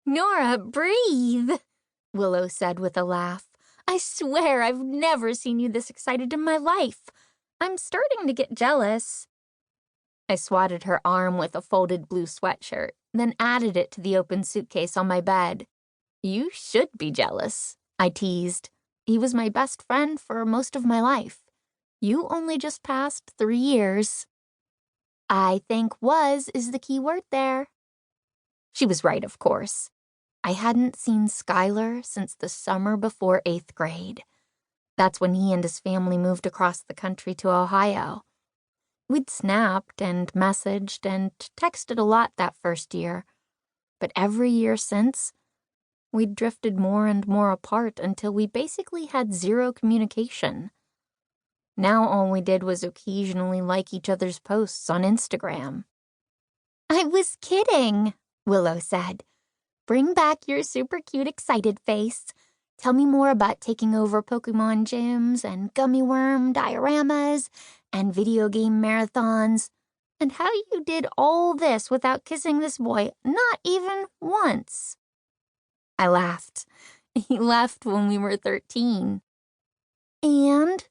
Norah, breathe, Willow said with a laugh. I swear I've never seen you this excited in my life. I'm starting to get jealous. I swatted her arm with a folded blue sweatshirt, then added it to the open suitcase on my bed. You should be jealous, I teased. He was my best friend for most of my life. You only just passed 3 years. I think was is the key word there. She was right, of course. I hadn't seen Skyler since the summer before 8th grade. That's when he and his family moved across the country to Ohio. We'd snapped and messaged and texted a lot that first year, but every year since, we'd drifted more and more apart until we basically had zero communication. Now all we did was occasionally like each other's posts on Instagram. I was kidding, Willow said. Bring back your super cute excited face. Tell me more about taking over Pokemon gyms and gummy worm dioramas and video game marathons, and how you did all this without kissing this boy, not even once. I laughed. He left when we were 13. And?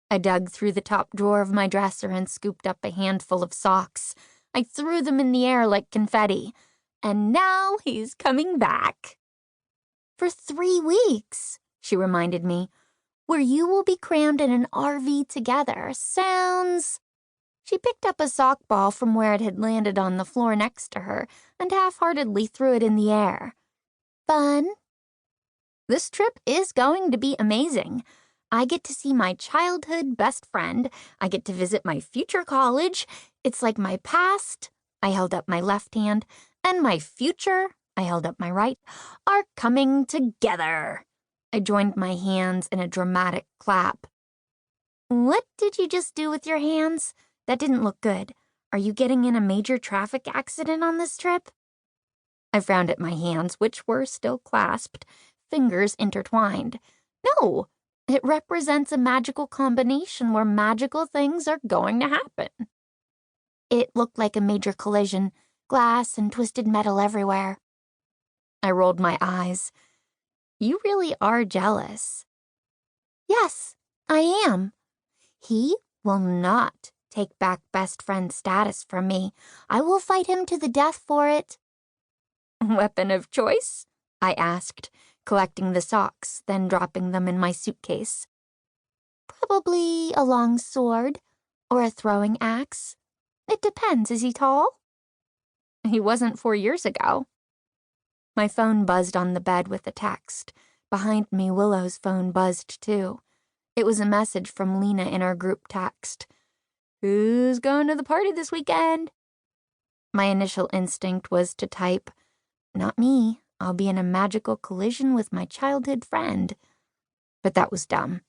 I dug through the top drawer of my dresser and scooped up a handful of socks. I threw them in the air like confetti. And now he's coming back. For 3 weeks, she reminded me, where you will be crammed in an RV together. Sounds... She picked up a sock ball from where it had landed on the floor next to her and half-heartedly threw it in the air. Fun? This trip is going to be amazing. I get to see my childhood best friend. I get to visit my future college. It's like my past, I held up my left hand, and my future, I held up my right, are coming together. I joined my hands in a dramatic clap. What did you just do with your hands? That didn't look good. Are you getting in a major traffic accident on this trip? I frowned at my hands, which were still clasped, fingers intertwined. No, it represents a magical combination where magical things are going to happen. It looked like a major collision, glass and twisted metal everywhere. I rolled my eyes. You really are jealous. Yes, I am. He will not take back best friend status from me. I will fight him to the death for it. Weapon of choice? I asked, collecting the socks, then dropping them in my suitcase. Probably a long sword or a throwing axe. It depends. Is he tall? He wasn't 4 years ago. My phone buzzed on the bed with a text. Behind me, Willow's phone buzzed too. It was a message from Lena in our group text. Who's going to the party this weekend? My initial instinct was to type, not me. I'll be in a magical collision with my childhood friend. But that was dumb.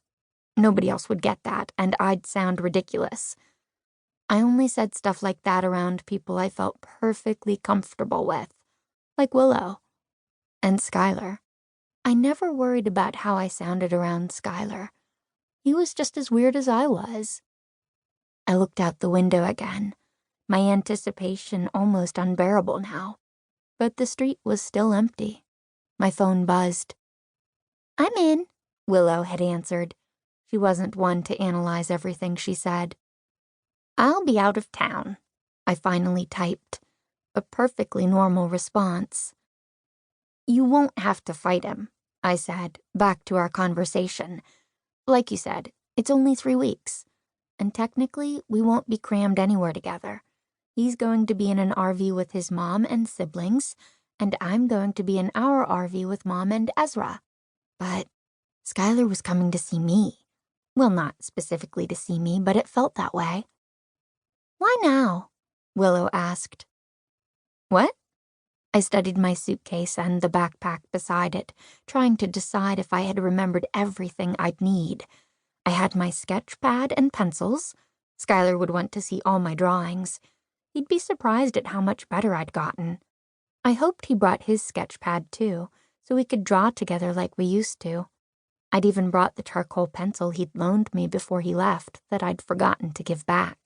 Nobody else would get that, and I'd sound ridiculous. I only said stuff like that around people I felt perfectly comfortable with, like Willow and Skyler. I never worried about how I sounded around Skyler. He was just as weird as I was. I looked out the window again, my anticipation almost unbearable now. But the street was still empty. My phone buzzed. I'm in, Willow had answered. She wasn't one to analyze everything she said. I'll be out of town, I finally typed, a perfectly normal response. You won't have to fight him, I said, back to our conversation. Like you said, it's only 3 weeks, and technically we won't be crammed anywhere together. He's going to be in an RV with his mom and siblings, and I'm going to be in our RV with Mom and Ezra. But Skyler was coming to see me. Well, not specifically to see me, but it felt that way. Why now? Willow asked. What? I studied my suitcase and the backpack beside it, trying to decide if I had remembered everything I'd need. I had my sketch pad and pencils. Skyler would want to see all my drawings. He'd be surprised at how much better I'd gotten. I hoped he brought his sketch pad too, so we could draw together like we used to. I'd even brought the charcoal pencil he'd loaned me before he left that I'd forgotten to give back.